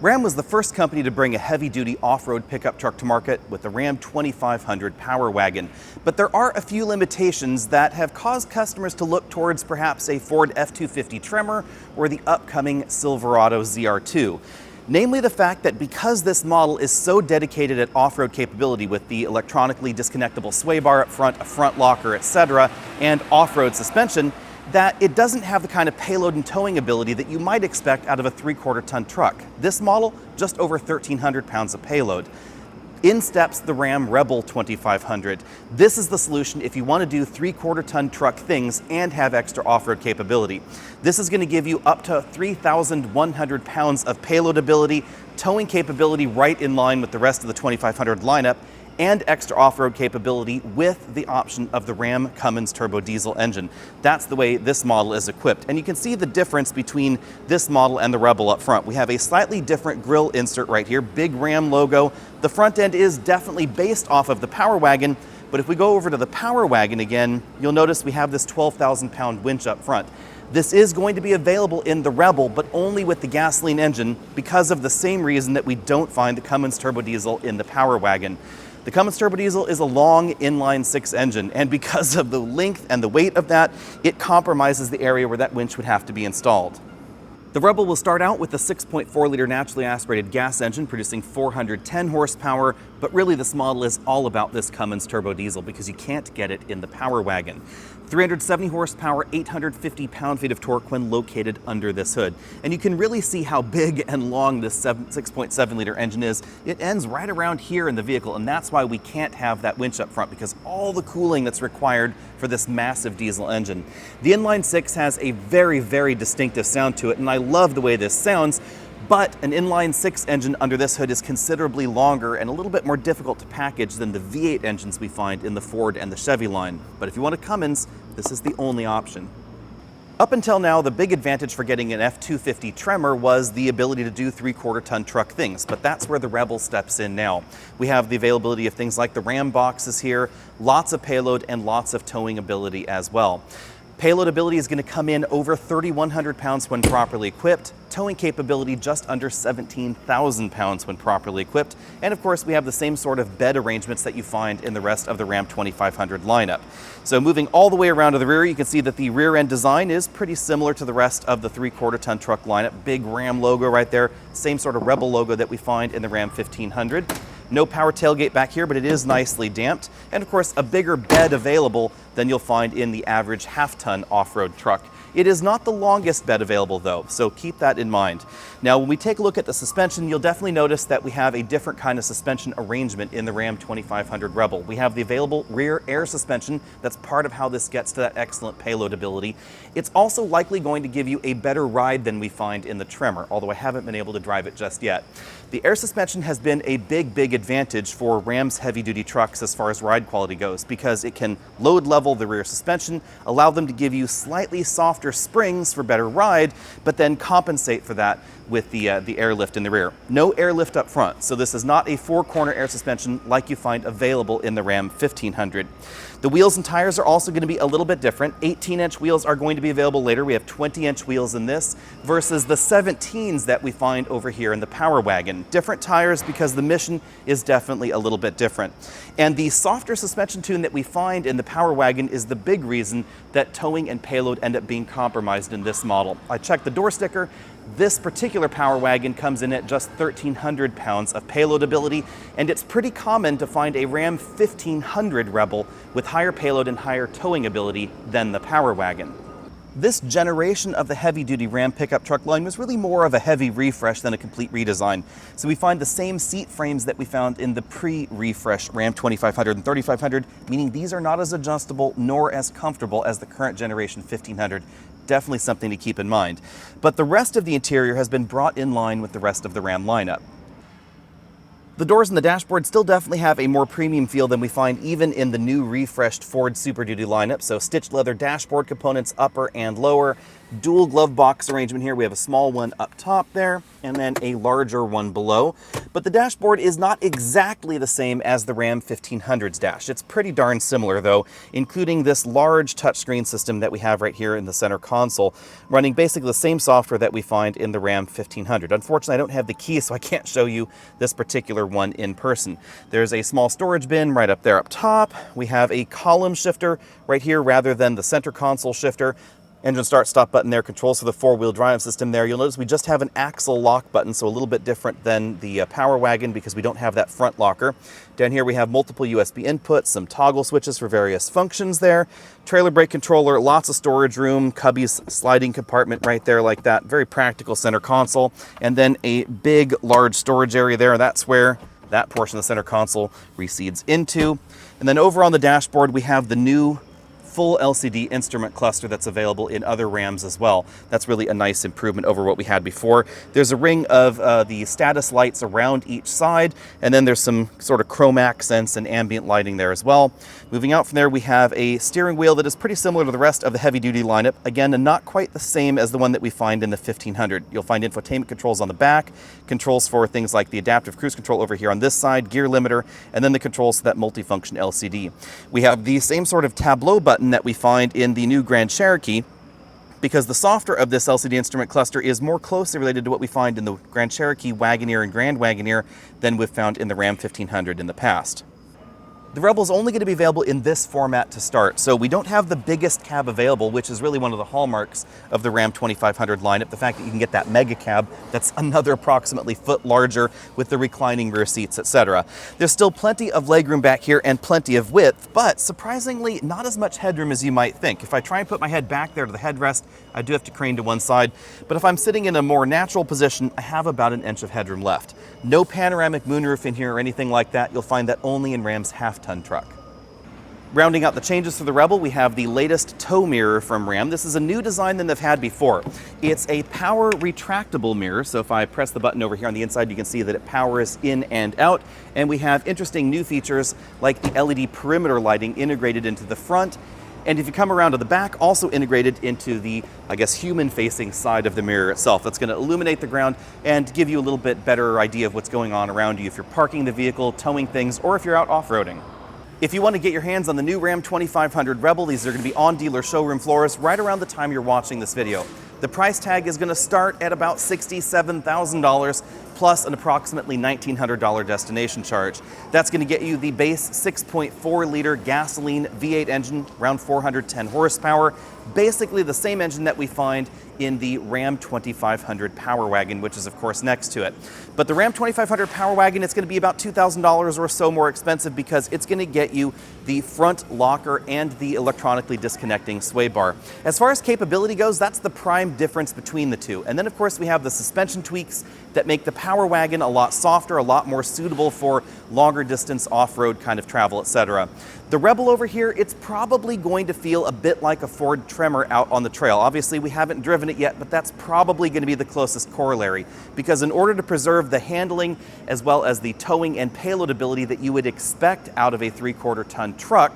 RAM was the first company to bring a heavy-duty off-road pickup truck to market with the RAM 2500 Power Wagon. But there are a few limitations that have caused customers to look towards perhaps a Ford F-250 Tremor or the upcoming Silverado ZR2. Namely the fact that because this model is so dedicated at off-road capability with the electronically disconnectable sway bar up front, a front locker, etc., and off-road suspension, that it doesn't have the kind of payload and towing ability that you might expect out of a 3/4 ton truck. This model, just over 1,300 pounds of payload. In steps the RAM Rebel 2500. This is the solution if you want to do 3/4 ton truck things and have extra off-road capability. This is going to give you up to 3,100 pounds of payload ability, towing capability right in line with the rest of the 2500 lineup, and extra off-road capability with the option of the Ram Cummins turbo diesel engine. That's the way this model is equipped. And you can see the difference between this model and the Rebel up front. We have a slightly different grille insert right here, big Ram logo. The front end is definitely based off of the Power Wagon, but if we go over to the Power Wagon again, you'll notice we have this 12,000 pound winch up front. This is going to be available in the Rebel, but only with the gasoline engine because of the same reason that we don't find the Cummins turbo diesel in the Power Wagon. The Cummins turbo diesel is a long inline-6 engine, and because of the length and the weight of that, it compromises the area where that winch would have to be installed. The Rebel will start out with a 6.4-liter naturally aspirated gas engine producing 410 horsepower, but really this model is all about this Cummins turbo diesel because you can't get it in the Power Wagon. 370 horsepower, 850 pound-feet of torque when located under this hood. And you can really see how big and long this 6.7-liter engine is. It ends right around here in the vehicle, and that's why we can't have that winch up front, because all the cooling that's required for this massive diesel engine. The inline-6 has a very, very distinctive sound to it, and I love the way this sounds. But an inline-6 engine under this hood is considerably longer and a little bit more difficult to package than the V8 engines we find in the Ford and the Chevy line. But if you want a Cummins, this is the only option. Up until now, the big advantage for getting an F-250 Tremor was the ability to do 3/4 ton truck things, but that's where the Rebel steps in now. We have the availability of things like the Ram boxes here, lots of payload and lots of towing ability as well. Payload ability is going to come in over 3,100 pounds when properly equipped, towing capability just under 17,000 pounds when properly equipped, and of course we have the same sort of bed arrangements that you find in the rest of the Ram 2500 lineup. So moving all the way around to the rear, you can see that the rear end design is pretty similar to the rest of the 3/4 ton truck lineup. Big Ram logo right there, same sort of Rebel logo that we find in the Ram 1500. No power tailgate back here, but it is nicely damped. And of course, a bigger bed available than you'll find in the average half-ton off-road truck. It is not the longest bed available though, so keep that in mind. Now, when we take a look at the suspension, you'll definitely notice that we have a different kind of suspension arrangement in the Ram 2500 Rebel. We have the available rear air suspension. That's part of how this gets to that excellent payload ability. It's also likely going to give you a better ride than we find in the Tremor, although I haven't been able to drive it just yet. The air suspension has been a big advantage for Ram's heavy-duty trucks as far as ride quality goes, because it can load level the rear suspension, allow them to give you slightly softer springs for better ride, but then compensate for that with the airlift in the rear. No airlift up front, so this is not a four-corner air suspension like you find available in the Ram 1500. The wheels and tires are also going to be a little bit different. 18-inch wheels are going to be available later. We have 20-inch wheels in this versus the 17s that we find over here in the Power Wagon. Different tires because the mission is definitely a little bit different. And the softer suspension tune that we find in the Power Wagon is the big reason that towing and payload end up being compromised in this model. I checked the door sticker. This particular Power Wagon comes in at just 1,300 pounds of payload ability, and it's pretty common to find a Ram 1500 Rebel with higher payload and higher towing ability than the Power Wagon. This generation of the heavy-duty Ram pickup truck line was really more of a heavy refresh than a complete redesign. So we find the same seat frames that we found in the pre-refresh Ram 2500 and 3500, meaning these are not as adjustable nor as comfortable as the current generation 1500. Definitely something to keep in mind. But the rest of the interior has been brought in line with the rest of the Ram lineup. The doors and the dashboard still definitely have a more premium feel than we find even in the new refreshed Ford Super Duty lineup. So stitched leather dashboard components, upper and lower, dual glove box arrangement here. We have a small one up top there, and then a larger one below. But the dashboard is not exactly the same as the Ram 1500's dash. It's pretty darn similar though, including this large touchscreen system that we have right here in the center console, running basically the same software that we find in the Ram 1500. Unfortunately, I don't have the key, so I can't show you this particular one in person. There's a small storage bin right up there up top. We have a column shifter right here rather than the center console shifter. Engine start stop button there, controls for the four-wheel drive system there. You'll notice we just have an axle lock button, so a little bit different than the Power Wagon because we don't have that front locker. Down here we have multiple USB inputs, some toggle switches for various functions there. Trailer brake controller, lots of storage room, cubby's sliding compartment right there like that. Very practical center console. And then a big, large storage area there. That's where that portion of the center console recedes into. And then over on the dashboard we have the new full LCD instrument cluster that's available in other Rams as well. That's really a nice improvement over what we had before. There's a ring of the status lights around each side, and then there's some sort of chrome accents and ambient lighting there as well. Moving out from there, we have a steering wheel that is pretty similar to the rest of the heavy-duty lineup. Again, not quite the same as the one that we find in the 1500. You'll find infotainment controls on the back, controls for things like the adaptive cruise control over here on this side, gear limiter, and then the controls to that multifunction LCD. We have the same sort of tableau button that we find in the new Grand Cherokee, because the software of this LCD instrument cluster is more closely related to what we find in the Grand Cherokee Wagoneer and Grand Wagoneer than we've found in the Ram 1500 in the past. The Rebel is only going to be available in this format to start, so we don't have the biggest cab available, which is really one of the hallmarks of the Ram 2500 lineup, the fact that you can get that mega cab that's another approximately foot larger with the reclining rear seats, etc. There's still plenty of legroom back here and plenty of width, but surprisingly not as much headroom as you might think. If I try and put my head back there to the headrest, I do have to crane to one side, but if I'm sitting in a more natural position, I have about an inch of headroom left. No panoramic moonroof in here or anything like that. You'll find that only in Ram's half-ton truck. Rounding out the changes for the Rebel, we have the latest tow mirror from Ram. This is a new design than they've had before. It's a power retractable mirror, so if I press the button over here on the inside, you can see that it powers in and out, and we have interesting new features like the LED perimeter lighting integrated into the front. And if you come around to the back, also integrated into the, I guess, human-facing side of the mirror itself. That's going to illuminate the ground and give you a little bit better idea of what's going on around you if you're parking the vehicle, towing things, or if you're out off-roading. If you want to get your hands on the new Ram 2500 Rebel, these are going to be on dealer showroom floors right around the time you're watching this video. The price tag is going to start at about $67,000 plus an approximately $1,900 destination charge. That's going to get you the base 6.4-liter gasoline V8 engine, around 410 horsepower, basically the same engine that we find in the Ram 2500 Power Wagon, which is of course next to it. But the Ram 2500 Power Wagon, it's going to be about $2,000 or so more expensive because it's going to get you the front locker and the electronically disconnecting sway bar. As far as capability goes, that's the prime difference between the two. And then of course we have the suspension tweaks that make the Power Wagon a lot softer, a lot more suitable for longer distance off-road kind of travel, etc. The Rebel over here, it's probably going to feel a bit like a Ford Tremor out on the trail. Obviously, we haven't driven it yet, but that's probably going to be the closest corollary, because in order to preserve the handling as well as the towing and payload ability that you would expect out of a 3/4 ton truck,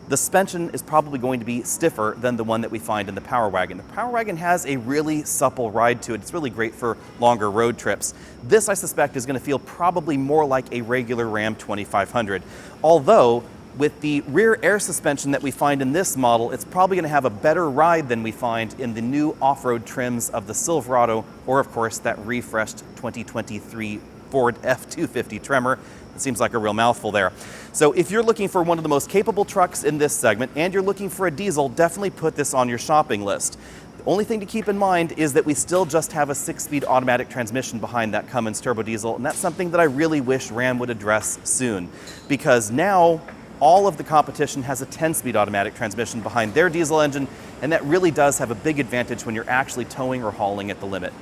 the suspension is probably going to be stiffer than the one that we find in the Power Wagon. The Power Wagon has a really supple ride to it. It's really great for longer road trips. This, I suspect, is going to feel probably more like a regular Ram 2500. Although, with the rear air suspension that we find in this model, it's probably going to have a better ride than we find in the new off-road trims of the Silverado, or of course that refreshed 2023 Ford F-250 Tremor. It seems like a real mouthful there. So if you're looking for one of the most capable trucks in this segment and you're looking for a diesel, definitely put this on your shopping list. The only thing to keep in mind is that we still just have a 6-speed automatic transmission behind that Cummins turbo diesel, and that's something that I really wish Ram would address soon, because now all of the competition has a 10-speed automatic transmission behind their diesel engine, and that really does have a big advantage when you're actually towing or hauling at the limit.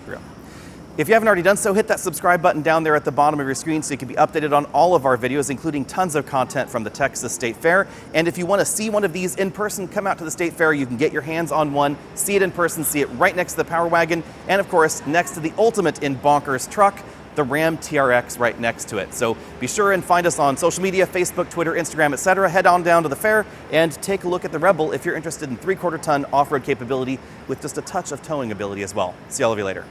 If you haven't already done so, hit that subscribe button down there at the bottom of your screen so you can be updated on all of our videos, including tons of content from the Texas State Fair. And if you want to see one of these in person, come out to the State Fair. You can get your hands on one, see it in person, see it right next to the Power Wagon, and of course, next to the ultimate in bonkers truck, the Ram TRX right next to it. So be sure and find us on social media, Facebook, Twitter, Instagram, etc. Head on down to the fair and take a look at the Rebel if you're interested in 3/4 ton off-road capability with just a touch of towing ability as well. See all of you later.